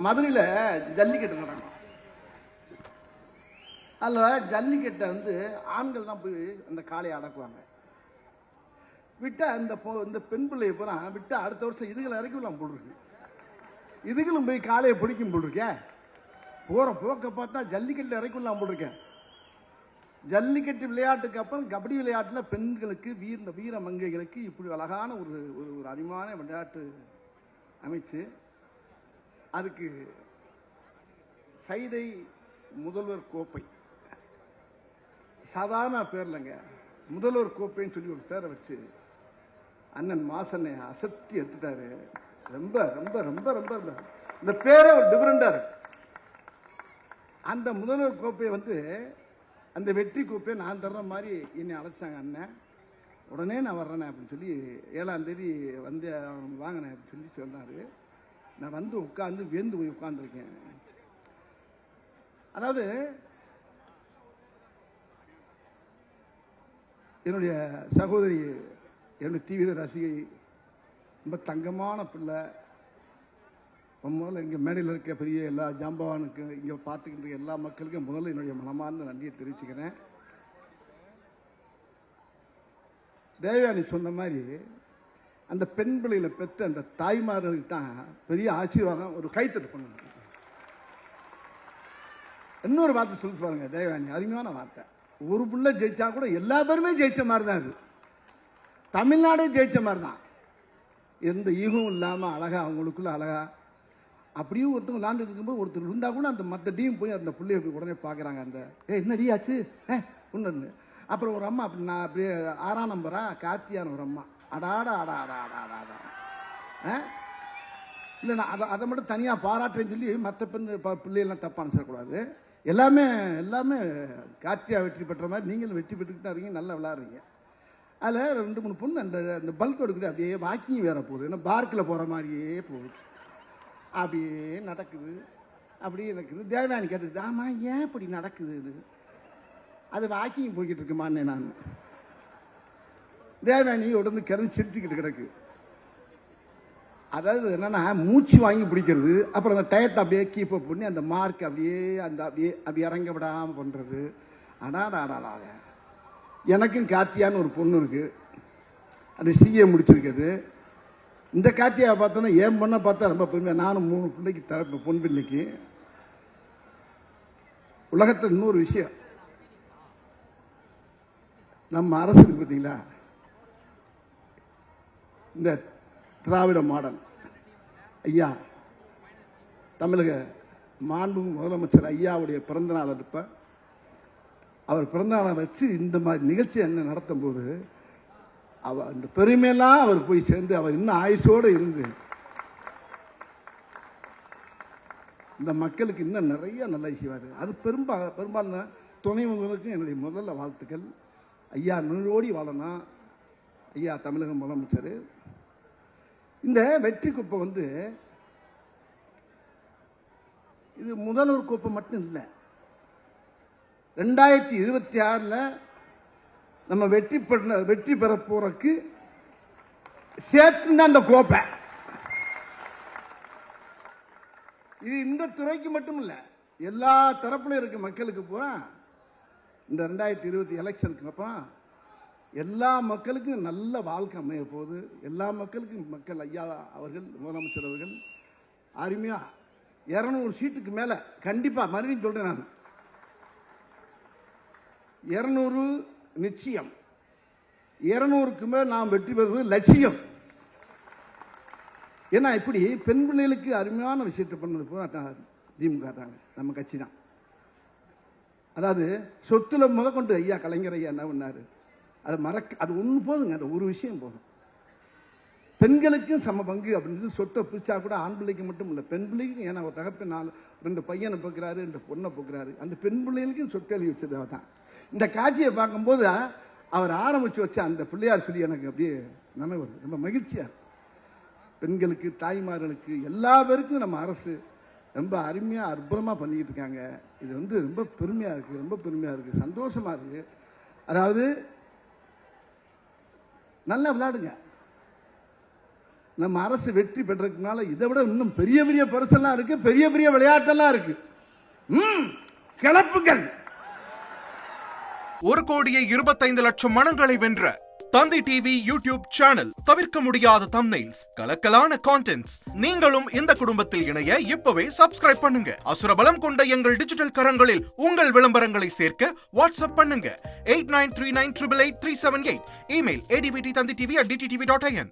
மதுரையில் ஜல்லிக்கட்டு நடக்கும். அதில் ஜல்லிக்கட்டை வந்து ஆண்கள் தான் போய் அந்த காளையை அடக்குவாங்க. விட்டா இந்த பெண் பிள்ளையை பூரா விட்டா அடுத்த வருஷம் இதுகளை இறக்கிவிடலாம் போல் இருக்கு. இதுகளும் போய் காளையை பிடிக்கும் போல் இருக்கேன். போற போக்க பார்த்தா ஜல்லிக்கட்டு இறக்கிவிடலாம் போல் இருக்கேன். ஜல்லிக்கட்டு விளையாட்டுக்கு அப்புறம் கபடி விளையாட்டில் பெண்களுக்கு வீர மங்கைகளுக்கு இப்படி அழகான ஒரு ஒரு அருமையான விளையாட்டு அமைச்சு அதுக்கு சைதை முதல்வர் கோப்பை, சாதாரண பேர் இல்லைங்க, முதல்வர் கோப்பைன்னு சொல்லி ஒரு பேரை வச்சு அண்ணன் மாசனை அசத்தி எடுத்துட்டாரு. ரொம்ப ரொம்ப ரொம்ப ரொம்ப இந்த பேரே ஒரு டிஃபரெண்டா இருக்கு. அந்த முதல்வர் கோப்பையை வந்து அந்த வெற்றி கோப்பையை நான் தர்ற மாதிரி என்னை அழைச்சாங்க அண்ணன். உடனே நான் வர்றேனே அப்படின்னு சொல்லி 7ஆம் தேதி வந்து வாங்கினேன் அப்படின்னு சொல்லி சொன்னாரு. நான் வந்து உட்கார்ந்து வேந்து போய் உட்கார்ந்துருக்கேன். அதாவது என்னுடைய சகோதரி, என்னுடைய தீவிர ரசிகை, ரொம்ப தங்கமான பிள்ளை. முதல்ல இங்கே மேடையில் இருக்க பெரிய எல்லா ஜாம்பவானுக்கு, இங்கே பார்த்துக்கிட்டு எல்லா மக்களுக்கும் முதல்ல என்னுடைய மனமார்ந்த நன்றியை தெரிவிச்சுக்கிறேன். தேவயானி சொன்ன மாதிரி அந்த பெண் பிள்ளைகளை பெற்ற அந்த தாய்மார்களுக்கு தான் பெரிய ஆசீர்வாதம். ஒரு கைத்தட்டு பண்ணணும். இன்னொரு வார்த்தை சொல்லி பாருங்க தேவயானி, அருமையான வார்த்தை. ஒரு பிள்ளை ஜெயிச்சா கூட எல்லா பேருமே ஜெயிச்ச மாதிரி தான். அது தமிழ்நாடே ஜெயிச்ச மாதிரி தான். எந்த ஈகம் இல்லாம அழகா அவங்களுக்குள்ள அழகா அப்படியே ஒருத்தவங்க விளாண்டு இருக்கும்போது ஒருத்தர் இருந்தா கூட அந்த மற்ற டீம் போய் அந்த பிள்ளைய உடனே பாக்குறாங்க. அந்த என்ன டீ ஆச்சு ஒன்று. அப்புறம் ஒரு அம்மா அப்படி நான் அப்படியே 6ஆம் நம்பரா கார்த்தியான ஒரு அம்மா, அடாடா அடா அடா அடா அடா இல்லை, நான் அதை மட்டும் தனியாக பாராட்டுறேன்னு சொல்லி மற்ற பிள்ளைகள்லாம் தப்பாக நினைச்சிடக்கூடாது. எல்லாமே எல்லாமே கார்த்தியா வெற்றி பெற்ற மாதிரி நீங்களும் வெற்றி பெற்றுக்கிட்டு தான் இருக்கீங்க, நல்லா விளையாடுறீங்க. அதில் 2-3 பொண்ணு அந்த பல்க் எடுக்குது, அப்படியே வாக்கிங் வேற போகுது, ஏன்னா பார்க்கில் போகிற மாதிரியே போகுது, அப்படியே நடக்குது, அப்படியே நடக்குது. தேவயானி கேட்டுக்குது, ஆமாம் ஏன் இப்படி நடக்குது, அது வாக்கிங் போய்கிட்டு இருக்குமான்னு நான். தேவயானி உடனே கிடந்து சிரிச்சுக்கிட்டு கிடக்கு. அதாவது என்னன்னா மூச்சு வாங்கி பிடிக்கிறது, அப்புறம் அந்த டயத்தை அப்படியே கீப் அப் பண்ணி அந்த மார்க் அப்படியே அப்படி இறங்க விடாமல் பண்ணுறது. அடாடாடாடா, எனக்கும் கார்த்தியான்னு ஒரு பொண்ணு இருக்கு, அது சிஏ முடிச்சிருக்குது. இந்த கார்த்தியாவை பார்த்தோன்னா என் பொண்ணை பார்த்தா ரொம்ப பெருமையா. நானும் 3 பிள்ளைக்கு தரப்பு, பொன் பிள்ளைக்கு. உலகத்தில் இன்னொரு விஷயம், நம்ம அரசு இருக்கு பார்த்தீங்களா, இந்த திராவிட மாடல் ஐயா தமிழக மாண்பு முதலமைச்சர் ஐயாவுடைய பிறந்த நாள் இருப்ப, அவர் பிறந்த நாளை வச்சு இந்த மாதிரி நிகழ்ச்சி என்ன நடத்தும் போது அந்த பெருமையெல்லாம் அவர் போய் சேர்ந்து அவர் இன்னும் ஆயுசோடு இருந்து இந்த மக்களுக்கு இன்னும் நிறைய நல்லா செய்வார். அது பெரும்பாலான துணைவர்களுக்கும் என்னுடைய முதல்ல வாழ்த்துக்கள். ஐயா நூறோடி வாழணும். ஐயா தமிழக முதலமைச்சர் இந்த வெற்றி கோப்பை வந்து இது முதல்வர் கோப்பை மட்டும் இல்லை, 2026 நம்ம வெற்றி பெற போறதுக்கு சேர்த்து அந்த கோப்பை. இது இந்த துறைக்கு மட்டும் இல்ல, எல்லா தரப்புல இருக்க மக்களுக்கு பூரா இந்த 2020 எலெக்ஷனுக்கு அப்புறம் எல்லா மக்களுக்கும் நல்ல வாழ்க்கை அமைய போகுது. எல்லா மக்களுக்கும் மக்கள் ஐயா அவர்கள் முதலமைச்சர் அவர்கள் அருமையா 200 சீட்டுக்கு மேல கண்டிப்பா, மறுபடியும் சொல்றேன் நான், 200 நிச்சயம், 200க்கு மேல் நாம் வெற்றி பெறுவது லட்சியம். ஏன்னா இப்படி பெண் பிள்ளைகளுக்கு அருமையான விஷயத்தை பண்ணது போல திமுக தாங்க, நம்ம கட்சி தான். அதாவது சொத்துல முதற்கொண்டு ஐயா கலைஞர் ஐயா என்ன பண்ணாரு, அது ஒன்று போதுங்க, அந்த ஒரு விஷயம் போதும். பெண்களுக்கும் சம பங்கு அப்படின்றது சொத்தை பிரிச்சா கூட ஆண் பிள்ளைக்கு மட்டும் இல்லை, பெண் பிள்ளைக்கும். ஏன்னா ஒரு தகப்பன் 2 பையனை போக்குறாரு, 2 பொண்ணை போக்குறாரு, அந்த பெண் பிள்ளைகளுக்கும் சொத்து எழுதி வச்சது தான். இந்த காட்சியை பார்க்கும்போது அவர் ஆரம்பிச்சு வச்ச அந்த பிள்ளையார் சொல்லி எனக்கு அப்படியே நினைவு, ரொம்ப மகிழ்ச்சியா. பெண்களுக்கு, தாய்மார்களுக்கு, எல்லா பேருக்கும் நம்ம அரசு ரொம்ப அருமையா அற்புதமா பண்ணிக்கிட்டு இருக்காங்க. இது வந்து ரொம்ப பெருமையா இருக்கு, ரொம்ப பெருமையா இருக்கு, சந்தோஷமா இருக்கு. அதாவது நல்லா விளையாடுங்க. நம்ம அரசு வெற்றி பெற்றதுனால இதை விட இன்னும் பெரிய பெரிய பரிசெல்லாம் இருக்கு, பெரிய பெரிய விளையாட்டெல்லாம் இருக்கு. கிளப்புகள். 1,25,00,000 மனங்களை வென்ற தந்தி டிவி யூடியூப் சேனல். தவிர்க்க முடியாத தம்ப்நெயில்ஸ், கலக்கலான கான்டென்ட்ஸ். நீங்களும் இந்த குடும்பத்தில் இணைய இப்பவே சப்ஸ்கிரைப் பண்ணுங்க. அசுரபலம் கொண்ட எங்கள் டிஜிட்டல் கரங்களில் உங்கள் விளம்பரங்களை சேர்க்க வாட்ஸ்அப் பண்ணுங்க 8939888378. Email advttv@dttv.in.